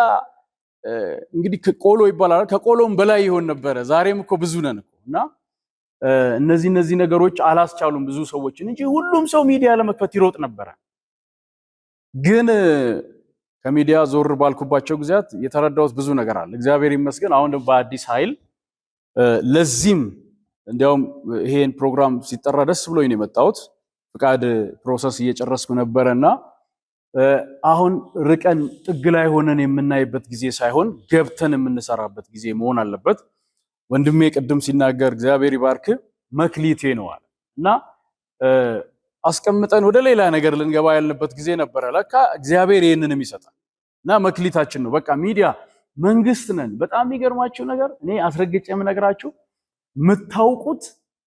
እንግዲህ ቆሎ ይባላል፣ ከቆሎም በላይ ይሆን ነበረ። ዛሬም እኮ ብዙ ነን እኮ እና እነዚህ ነገሮች አላስቻሉም ብዙ ሰዎችን እንጂ ሁሉም ሰው ሚዲያ ለመክፈት ይሮጥ ነበረ። ግን ከሚዲያ ዞር ባልኩባቸው ጊዜያት የተረዳሁት ብዙ ነገር አለ። እግዚአብሔር ይመስገን። አሁን በአዲስ ኃይል ለዚህም እንዲያውም ይሄን ፕሮግራም ሲጠራ ደስ ብሎኝ ነው የመጣሁት። ፍቃድ ፕሮሰስ እየጨረስኩ ነበረና አሁን ርቀን ጥግ ላይ ሆነን የምናይበት ጊዜ ሳይሆን ገብተን የምንሰራበት ጊዜ መሆን አለበት። ወንድሜ ቅድም ሲናገር እግዚአብሔር ይባርክ መክሊቴ ነው አለ እና አስቀምጠን ወደ ሌላ ነገር ልንገባ ያለበት ጊዜ ነበረ። ለካ እግዚአብሔር ይሄንንም ይሰጣል እና መክሊታችን ነው። በቃ ሚዲያ መንግስት ነን። በጣም የሚገርማችሁ ነገር እኔ አስረግጬ የምነግራችሁ የምታውቁት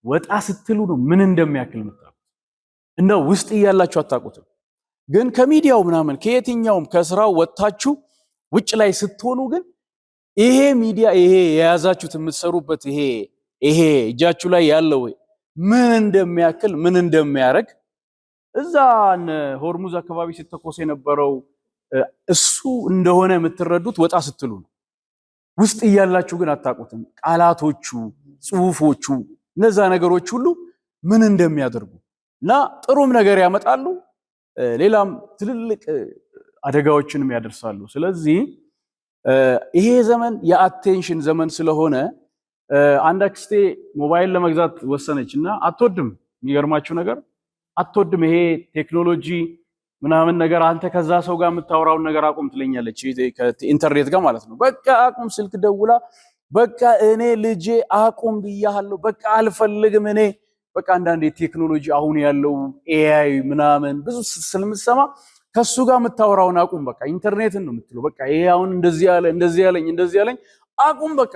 ወጣ ስትሉ ነው ምን እንደሚያክል የምታውቁት። እንደው ውስጥ እያላችሁ አታውቁትም። ግን ከሚዲያው ምናምን ከየትኛውም ከስራው ወጣችሁ ውጭ ላይ ስትሆኑ ግን ይሄ ሚዲያ ይሄ የያዛችሁት የምትሰሩበት ይሄ እጃችሁ ላይ ያለው ምን እንደሚያክል ምን እንደሚያረግ እዛ ሆርሙዝ አካባቢ ሲተኮስ የነበረው እሱ እንደሆነ የምትረዱት ወጣ ስትሉ ነው። ውስጥ እያላችሁ ግን አታውቁትም። ቃላቶቹ፣ ጽሁፎቹ፣ እነዛ ነገሮች ሁሉ ምን እንደሚያደርጉ እና ጥሩም ነገር ያመጣሉ፣ ሌላም ትልልቅ አደጋዎችንም ያደርሳሉ። ስለዚህ ይሄ ዘመን የአቴንሽን ዘመን ስለሆነ አንድ አክስቴ ሞባይል ለመግዛት ወሰነች እና አትወድም። የሚገርማችሁ ነገር አትወድም። ይሄ ቴክኖሎጂ ምናምን ነገር አንተ ከዛ ሰው ጋር የምታወራውን ነገር አቁም ትለኛለች፣ ከኢንተርኔት ጋር ማለት ነው። በቃ አቁም፣ ስልክ ደውላ በቃ እኔ ልጄ አቁም ብያለሁ፣ በቃ አልፈልግም እኔ በቃ አንዳንድ ቴክኖሎጂ አሁን ያለው ኤአይ ምናምን ብዙ ስለምትሰማ ከሱ ጋር የምታወራውን አቁም፣ በቃ ኢንተርኔትን ነው የምትለው። በቃ ይሄ አሁን እንደዚህ ያለኝ አቁም በቃ።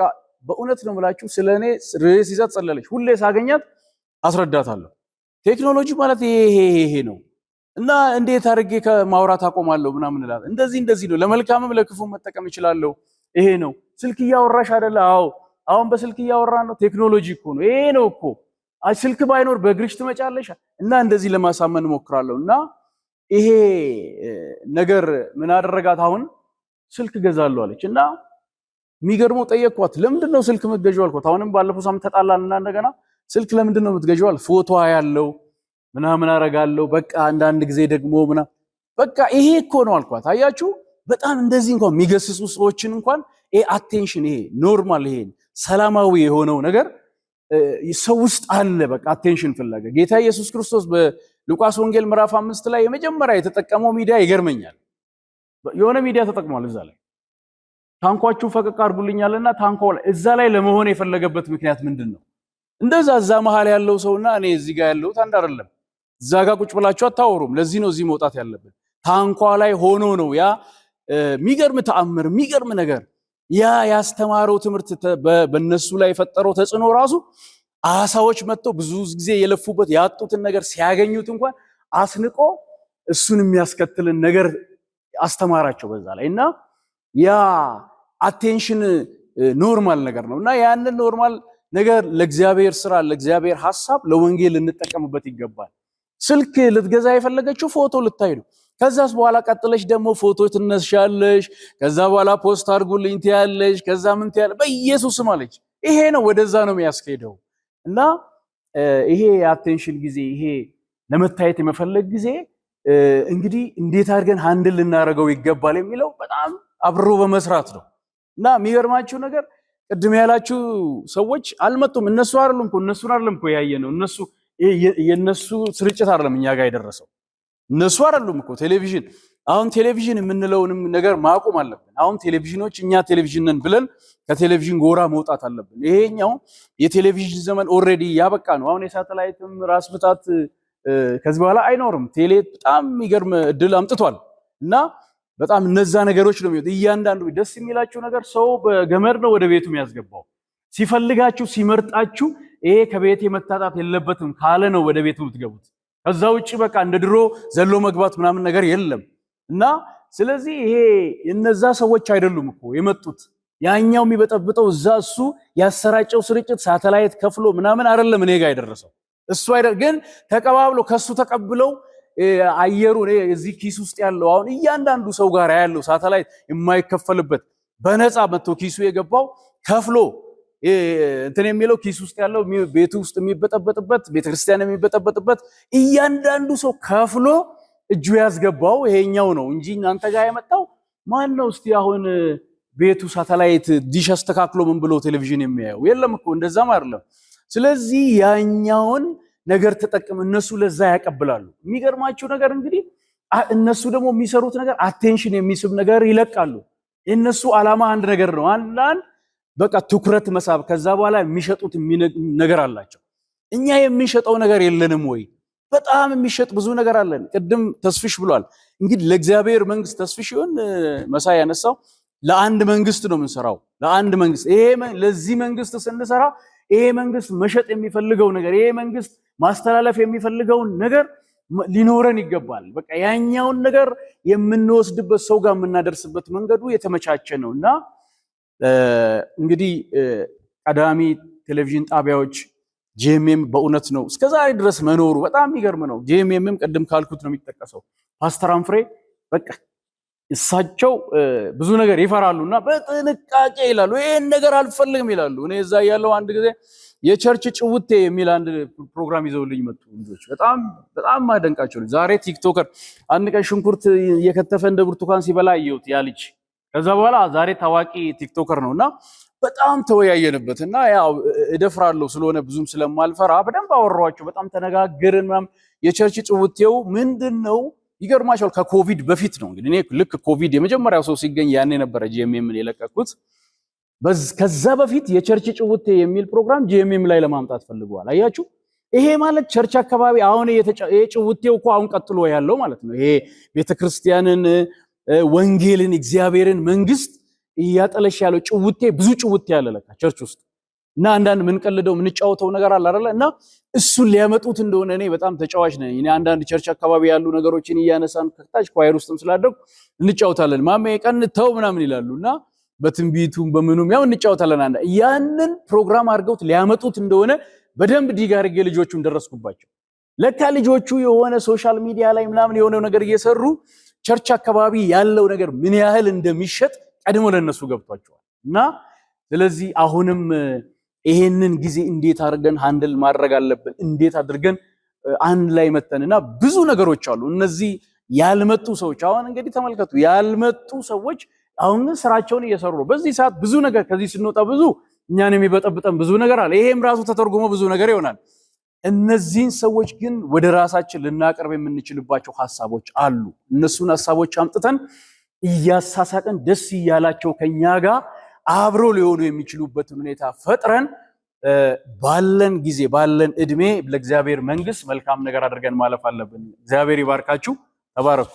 በእውነት ነው የምላችሁ፣ ስለኔ ርዕስ ይዛ ጸለለች። ሁሌ ሳገኛት አስረዳታለሁ። ቴክኖሎጂ ማለት ይሄ ነው እና እንዴት አድርጌ ከማውራት አቆማለሁ ምናምን እላለሁ። እንደዚህ ነው፣ ለመልካምም ለክፉም መጠቀም እችላለሁ። ይሄ ነው። ስልክ እያወራሽ አይደለ? አዎ፣ አሁን በስልክ እያወራን ነው። ቴክኖሎጂ እኮ ነው፣ ይሄ ነው እኮ። ስልክ ባይኖር በእግርሽ ትመጫለሽ እና እንደዚህ ለማሳመን እሞክራለሁ። እና ይሄ ነገር ምን አደረጋት? አሁን ስልክ ገዛለሁ አለች እና የሚገርመው ጠየቅኳት፣ ለምንድን ነው ስልክ የምትገዢው አልኳት። አሁንም ባለፈው ሳምንት ተጣላንና እንደገና ስልክ ለምንድን ነው የምትገዢው አለ። ፎቶ ያለው ምናምን አረጋለሁ በቃ አንዳንድ ጊዜ ደግሞ በቃ ይሄ እኮ ነው አልኳት። አያችሁ በጣም እንደዚህ እንኳን የሚገስጹ ሰዎችን እንኳን ይሄ አቴንሽን፣ ይሄ ኖርማል፣ ይሄ ሰላማዊ የሆነው ነገር ሰው ውስጥ አለ። በቃ አቴንሽን ፍለጋ ጌታ ኢየሱስ ክርስቶስ በሉቃስ ወንጌል ምዕራፍ 5 ላይ የመጀመሪያ የተጠቀመው ሚዲያ ይገርመኛል። የሆነ ሚዲያ ተጠቅሟል። እዛ ላይ ታንኳችሁ ፈቀቅ አድርጉልኛልና ታንኳው ላይ እዛ ላይ ለመሆን የፈለገበት ምክንያት ምንድን ነው? እንደዛ እዛ መሃል ያለው ሰውና እኔ እዚህ ጋር ያለሁት አንድ አይደለም። እዛ ጋር ቁጭ ብላችሁ አታወሩም። ለዚህ ነው እዚህ መውጣት ያለብን። ታንኳ ላይ ሆኖ ነው ያ የሚገርም ተአምር፣ የሚገርም ነገር ያ ያስተማረው ትምህርት በእነሱ ላይ የፈጠረው ተጽዕኖ ራሱ አሳዎች መጥተው ብዙ ጊዜ የለፉበት ያጡትን ነገር ሲያገኙት እንኳን አስንቆ እሱን የሚያስከትልን ነገር አስተማራቸው በዛ ላይ እና ያ አቴንሽን ኖርማል ነገር ነው እና ያንን ኖርማል ነገር ለእግዚአብሔር ስራ፣ ለእግዚአብሔር ሐሳብ፣ ለወንጌል እንጠቀምበት ይገባል። ስልክ ልትገዛ የፈለገችው ፎቶ ልታይ ነው። ከዛስ በኋላ ቀጥለሽ ደግሞ ፎቶ ትነሻለሽ። ከዛ በኋላ ፖስት አድርጉልኝ ትያለሽ። ከዛ ምን ትያለሽ? በኢየሱስ ስም አለች። ይሄ ነው ወደዛ ነው የሚያስኬደው እና ይሄ የአቴንሽን ጊዜ፣ ይሄ ለመታየት የመፈለግ ጊዜ እንግዲህ እንዴት አድርገን ሃንድል ልናደርገው ይገባል የሚለው በጣም አብሮ በመስራት ነው እና የሚገርማችሁ ነገር ቅድም ያላችሁ ሰዎች አልመጡም። እነሱ አይደሉም እኮ ያየነው። የነሱ ስርጭት አይደለም እኛ ጋር የደረሰው። እነሱ አይደሉም እኮ ቴሌቪዥን አሁን ቴሌቪዥን የምንለውንም ነገር ማቆም አለብን። አሁን ቴሌቪዥኖች እኛ ቴሌቪዥን ነን ብለን ከቴሌቪዥን ጎራ መውጣት አለብን። ይሄኛው የቴሌቪዥን ዘመን ኦልሬዲ ያበቃ ነው። አሁን የሳተላይትም ራስ ምታት ከዚህ በኋላ አይኖርም። ቴሌ በጣም የሚገርም እድል አምጥቷል እና በጣም እነዛ ነገሮች ነው የሚወጥ። እያንዳንዱ ደስ የሚላችሁ ነገር ሰው በገመድ ነው ወደ ቤቱ የሚያስገባው። ሲፈልጋችሁ ሲመርጣችሁ ይሄ ከቤት መታጣት የለበትም ካለ ነው ወደ ቤቱ የምትገቡት። ከዛ ውጪ በቃ እንደ ድሮ ዘሎ መግባት ምናምን ነገር የለም እና ስለዚህ ይሄ እነዛ ሰዎች አይደሉም እኮ የመጡት። ያኛው የሚበጠብጠው እዛ እሱ ያሰራጨው ስርጭት ሳተላይት ከፍሎ ምናምን አይደለም እኔ ጋር የደረሰው እሱ አይደል። ግን ተቀባብሎ ከሱ ተቀብለው አየሩ እዚህ ኪስ ውስጥ ያለው አሁን እያንዳንዱ ሰው ጋር ያለው ሳተላይት የማይከፈልበት በነፃ መጥቶ ኪሱ የገባው ከፍሎ እንትን የሚለው ኪስ ውስጥ ያለው ቤቱ ውስጥ የሚበጠበጥበት ቤተክርስቲያን የሚበጠበጥበት እያንዳንዱ ሰው ከፍሎ እጁ ያስገባው ይሄኛው ነው እንጂ እናንተ ጋር የመጣው ማን ነው? እስቲ አሁን ቤቱ ሳተላይት ዲሽ አስተካክሎ ምን ብሎ ቴሌቪዥን የሚያየው የለም እኮ እንደዛም አይደለም። ስለዚህ ያኛውን ነገር ተጠቅም እነሱ ለዛ ያቀብላሉ። የሚገርማችሁ ነገር እንግዲህ እነሱ ደግሞ የሚሰሩት ነገር አቴንሽን የሚስብ ነገር ይለቃሉ። የነሱ ዓላማ አንድ ነገር ነው፣ አንድ በቃ ትኩረት መሳብ። ከዛ በኋላ የሚሸጡት ነገር አላቸው። እኛ የሚሸጠው ነገር የለንም ወይ? በጣም የሚሸጥ ብዙ ነገር አለን። ቅድም ተስፍሽ ብሏል። እንግዲህ ለእግዚአብሔር መንግስት ተስፍሽ ይሁን መሳይ ያነሳው ለአንድ መንግስት ነው የምንሰራው። ለአንድ መንግስት ለዚህ መንግስት ስንሰራ ይሄ መንግስት መሸጥ የሚፈልገው ነገር ይሄ መንግስት ማስተላለፍ የሚፈልገውን ነገር ሊኖረን ይገባል። በቃ ያኛውን ነገር የምንወስድበት ሰው ጋር የምናደርስበት መንገዱ የተመቻቸ ነውና እንግዲህ ቀዳሚ ቴሌቪዥን ጣቢያዎች ጂኤምኤም በእውነት ነው እስከዛሬ ድረስ መኖሩ በጣም የሚገርም ነው። ጂኤምኤምም ቅድም ካልኩት ነው የሚጠቀሰው። ፓስተር አንፍሬ በቃ እሳቸው ብዙ ነገር ይፈራሉና በጥንቃቄ ይላሉ። ይሄን ነገር አልፈልግም ይላሉ። እኔ እዛ ያለው አንድ ጊዜ የቸርች ጭውቴ የሚል አንድ ፕሮግራም ይዘውልኝ መጡ ልጆች። በጣም ማደንቃቸው ልጅ ዛሬ ቲክቶከር አንድ ቀን ሽንኩርት እየከተፈ እንደ ብርቱካን ሲበላ አየሁት ያ ልጅ። ከዛ በኋላ ዛሬ ታዋቂ ቲክቶከር ነውና በጣም ተወያየንበትና ያው እደፍራለሁ ስለሆነ ብዙም ስለማልፈራ በደንብ አወራኋቸው። በጣም ተነጋገርን ምናምን። የቸርች ጭውቴው ምንድነው ይገርማቸዋል። ከኮቪድ በፊት ነው እንግዲህ እኔ ልክ ኮቪድ የመጀመሪያው ሰው ሲገኝ ያኔ ነበረ ጂኤምኤምን የለቀኩት። ከዛ በፊት የቸርች ጭውቴ የሚል ፕሮግራም ጂኤምኤም ላይ ለማምጣት ፈልገዋል። አያችሁ፣ ይሄ ማለት ቸርች አካባቢ አሁን ይሄ ጭውቴው እኮ አሁን ቀጥሎ ያለው ማለት ነው። ይሄ ቤተክርስቲያንን፣ ወንጌልን፣ እግዚአብሔርን መንግስት እያጠለሽ ያለው ጭውቴ ብዙ ጭውቴ ያለ ለካ ቸርች ውስጥ እና አንዳንድ ምንቀልደው ምንጫወተው ነገር አለ አይደለ? እና እሱን ሊያመጡት እንደሆነ እኔ በጣም ተጫዋች ነኝ። እኔ አንዳንድ ቸርች አካባቢ ያሉ ነገሮችን እያነሳን ከታች ኳየር ውስጥም ስላደኩ እንጫወታለን። ማሜ ቀን ተው ምናምን ይላሉና በትንቢቱም በምኑም ያው እንጫወታለን። ያንን ፕሮግራም አድርገውት ሊያመጡት እንደሆነ በደንብ ዲግ አድርጌ ልጆቹን ደረስኩባቸው። ለካ ልጆቹ የሆነ ሶሻል ሚዲያ ላይ ምናምን የሆነ ነገር እየሰሩ ቸርች አካባቢ ያለው ነገር ምን ያህል እንደሚሸጥ ቀድሞ ለነሱ ገብቷቸዋል። እና ስለዚህ አሁንም ይሄንን ጊዜ እንዴት አድርገን ሃንድል ማድረግ አለብን፣ እንዴት አድርገን አንድ ላይ መተንና ብዙ ነገሮች አሉ። እነዚህ ያልመጡ ሰዎች አሁን እንግዲህ ተመልከቱ፣ ያልመጡ ሰዎች አሁን ስራቸውን እየሰሩ ነው። በዚህ ሰዓት ብዙ ነገር ከዚህ ስንወጣ ብዙ እኛን የሚበጠብጠን ብዙ ነገር አለ። ይሄም ራሱ ተተርጉሞ ብዙ ነገር ይሆናል። እነዚህን ሰዎች ግን ወደ ራሳችን ልናቀርብ የምንችልባቸው ሐሳቦች አሉ። እነሱን ሐሳቦች አምጥተን እያሳሳቀን ደስ እያላቸው ከኛ ጋር አብሮ ሊሆኑ የሚችሉበትን ሁኔታ ፈጥረን ባለን ጊዜ ባለን እድሜ ለእግዚአብሔር መንግስት መልካም ነገር አድርገን ማለፍ አለብን። እግዚአብሔር ይባርካችሁ። ተባረኩ።